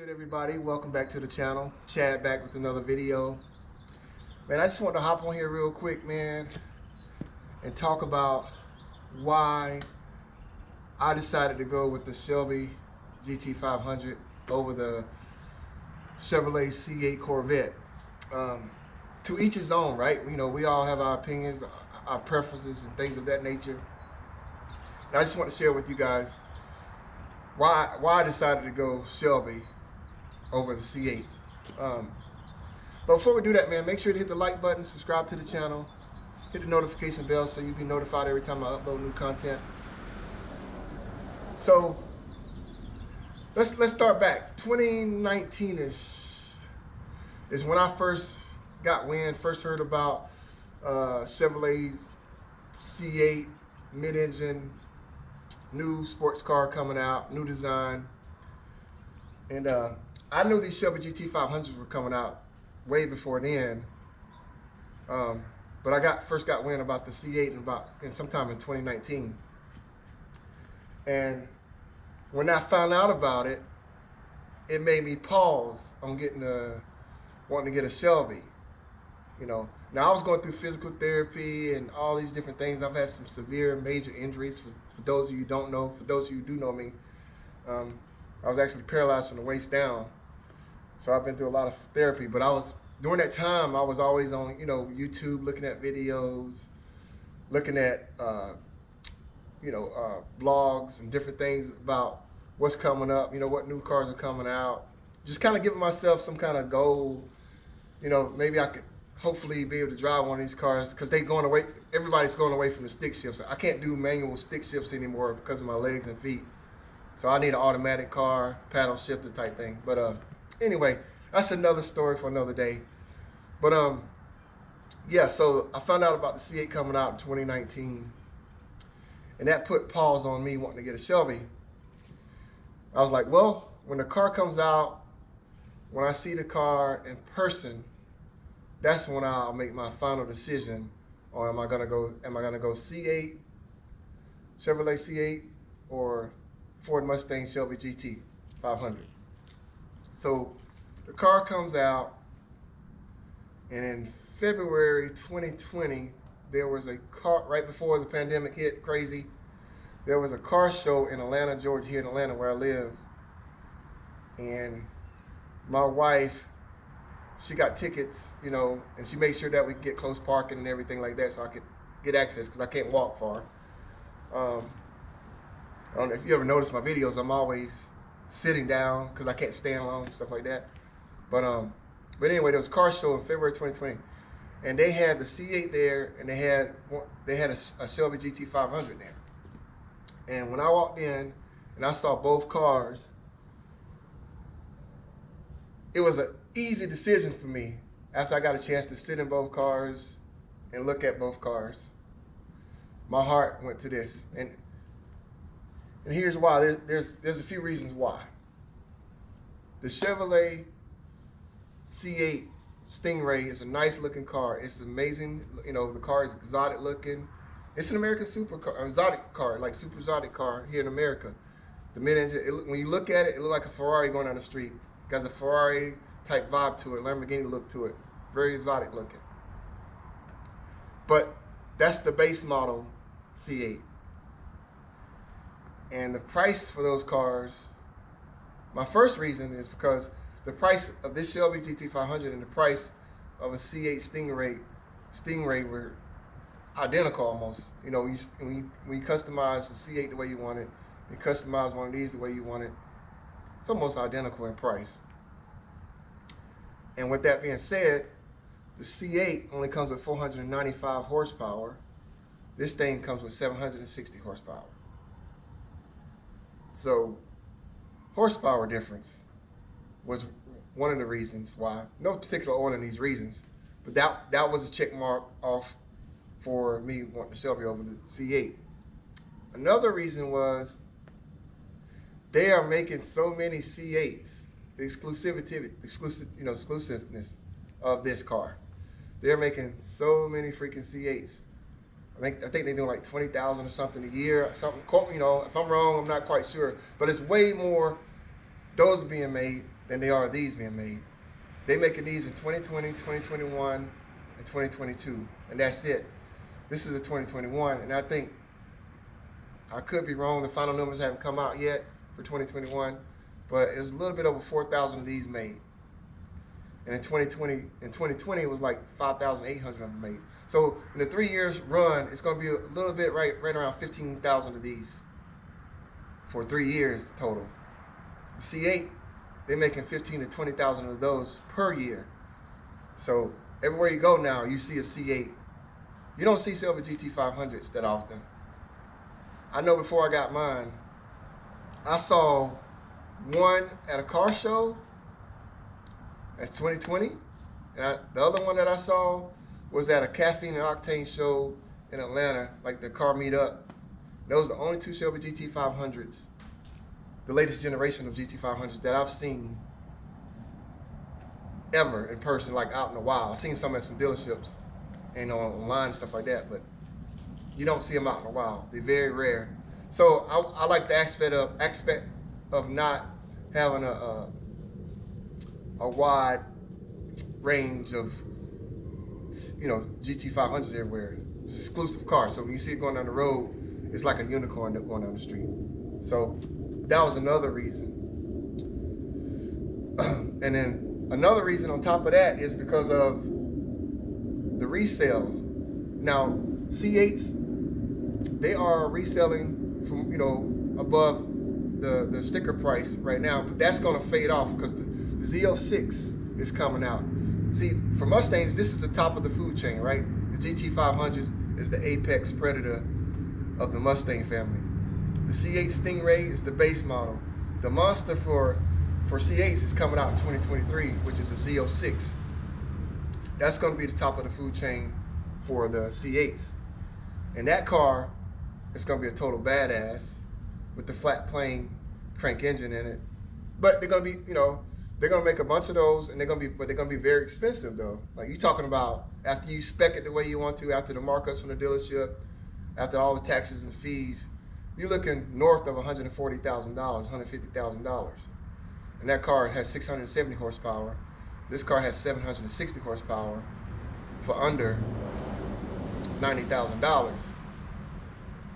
Good, everybody? Welcome back to the channel. Chad back with another video. Man, I just want to hop on here real quick, man, and talk about why I decided to go with the Shelby GT500 over the Chevrolet C8 Corvette. To each his own, right? You know, we all have our opinions, our preferences, and things of that nature. And I just want to share with you guys why I decided to go Shelby over the C8. But before we do that, man, make sure to hit the like button, subscribe to the channel, hit the notification bell so you'll be notified every time I upload new content. So let's start back. 2019-ish is when I first got wind, first heard about Chevrolet's C8 mid-engine, new sports car coming out, new design. And I knew these Shelby GT500s were coming out way before then. But I first got wind about the C8 in sometime in 2019. And when I found out about it, it made me pause on wanting to get a Shelby. You know, now I was going through physical therapy and all these different things. I've had some severe major injuries. For those of you who don't know, for those of you who do know me, I was actually paralyzed from the waist down. So I've been through a lot of therapy, but during that time, I was always on, YouTube, looking at videos, looking at, blogs and different things about what's coming up, what new cars are coming out. Just kind of giving myself some kind of goal, maybe I could hopefully be able to drive one of these cars because everybody's going away from the stick shifts. I can't do manual stick shifts anymore because of my legs and feet. So I need an automatic car, paddle shifter type thing. But anyway, that's another story for another day. But yeah, so I found out about the C8 coming out in 2019. And that put pause on me wanting to get a Shelby. I was like, well, when the car comes out, when I see the car in person, that's when I'll make my final decision. Or am I gonna go C8, Chevrolet C8, or Ford Mustang Shelby GT500. So the car comes out, and in February 2020, there was a car, right before the pandemic hit crazy, there was a car show in Atlanta, Georgia, here in Atlanta where I live. And my wife, she got tickets, and she made sure that we could get close parking and everything like that so I could get access because I can't walk far. I don't know if you ever noticed my videos, I'm always sitting down because I can't stand long and stuff like that. But anyway, there was a car show in February 2020, and they had the C8 there, and they had a Shelby GT500 there. And when I walked in and I saw both cars, it was an easy decision for me after I got a chance to sit in both cars and look at both cars. My heart went to this, and here's why. There's a few reasons why. The Chevrolet C8 Stingray is a nice looking car. It's amazing. The car is exotic looking. It's an American exotic car, like super exotic car here in America. The mid-engine, when you look at it, it looks like a Ferrari going down the street. It has a Ferrari type vibe to it, Lamborghini look to it. Very exotic looking. But that's the base model C8. And the price for those cars, my first reason is because the price of this Shelby GT500 and the price of a C8 Stingray were identical almost. When you customize the C8 the way you want it, you customize one of these the way you want it, it's almost identical in price. And with that being said, the C8 only comes with 495 horsepower. This thing comes with 760 horsepower. So horsepower difference was one of the reasons why. No particular order in these reasons, but that was a check mark off for me wanting the Shelby over the C8. Another reason was they are making so many C8s. The exclusiveness of this car. They're making so many freaking C8s. I think they're doing like 20,000 or something a year. Something, if I'm wrong, I'm not quite sure. But it's way more those being made than they are these being made. They making these in 2020, 2021, and 2022, and that's it. This is a 2021, and I think, I could be wrong, the final numbers haven't come out yet for 2021, but it was a little bit over 4,000 of these made. And in 2020, it was like 5,800 of them made. So in the 3 years run, it's going to be a little bit right around 15,000 of these for 3 years total. The C8, they're making 15 to 20,000 of those per year. So everywhere you go now, you see a C8. You don't see Shelby GT500s that often. I know before I got mine, I saw one at a car show. That's 2020. And the other one that I saw was at a caffeine and octane show in Atlanta, like the car meetup. Those are the only two Shelby GT500s, the latest generation of GT500s that I've seen ever in person, like out in the wild. I've seen some at some dealerships and online and stuff like that, but you don't see them out in the wild. They're very rare. So I like the aspect of not having a wide range of, you know, GT500s everywhere. It's an exclusive car, so when you see it going down the road, it's like a unicorn going down the street. So that was another reason. And then another reason on top of that is because of the resale. Now, C8s, they are reselling from, you know, above the sticker price right now, but that's going to fade off because the Z06 is coming out. See, for Mustangs, this is the top of the food chain, right? The GT500 is the apex predator of the Mustang family. The C8 Stingray is the base model. The monster for C8s is coming out in 2023, which is a Z06. That's going to be the top of the food chain for the C8s. And that car is going to be a total badass with the flat plane crank engine in it. But they're going to be, you know, they're going to make a bunch of those, and they're going to be very expensive though. Like you're talking about after you spec it the way you want to, after the markups from the dealership, after all the taxes and fees, you're looking north of $140,000, $150,000. And that car has 670 horsepower. This car has 760 horsepower for under $90,000.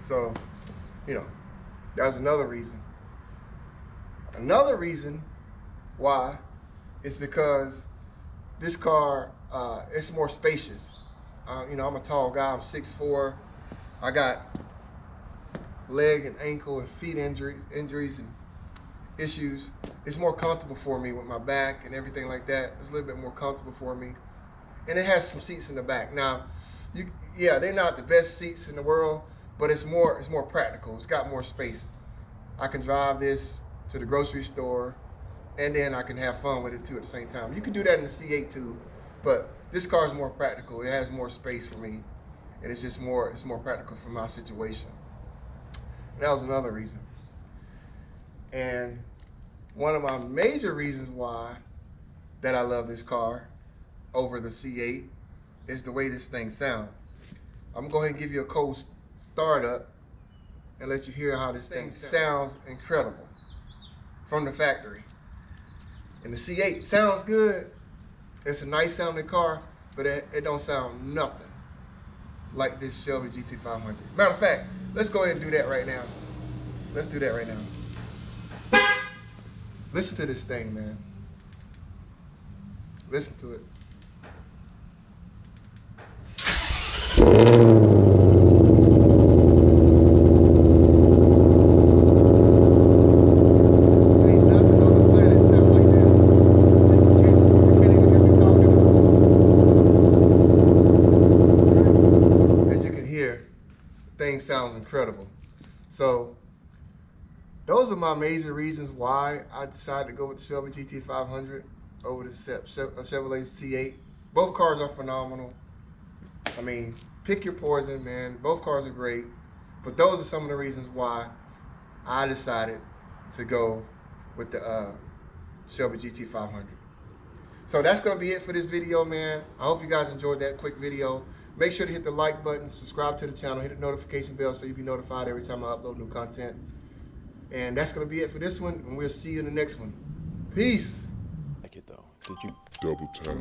So, you know, that's another reason. Another reason why is because this car, it's more spacious. You know, I'm a tall guy, I'm 6'4". I got leg and ankle and feet injuries and issues. It's more comfortable for me with my back and everything like that. It's a little bit more comfortable for me. And it has some seats in the back. Now, yeah, they're not the best seats in the world, but it's more practical. It's got more space. I can drive this to the grocery store, and then I can have fun with it too at the same time. You can do that in the C8 too, but this car is more practical. It has more space for me, and it's more practical for my situation. And that was another reason. And one of my major reasons why that I love this car over the C8 is the way this thing sounds. I'm gonna go ahead and give you a cold startup and let you hear how this thing sounds incredible from the factory. And the C8 sounds good. It's a nice sounding car, but it don't sound nothing like this Shelby GT500. Matter of fact, let's go ahead and do that right now. Let's do that right now. Listen to this thing, man. Listen to it. Ain't nothing on the planet sound like that. You can't even hear me talking. As you can hear, the thing sounds incredible. So, those are my major reasons why I decided to go with the Shelby GT500 over the Chevrolet C8. Both cars are phenomenal. I mean, pick your poison, man. Both cars are great. But those are some of the reasons why I decided to go with the Shelby GT500. So that's going to be it for this video, man. I hope you guys enjoyed that quick video. Make sure to hit the like button, subscribe to the channel, hit the notification bell so you'll be notified every time I upload new content. And that's going to be it for this one, and we'll see you in the next one. Peace. Like it though. Did you Double tap.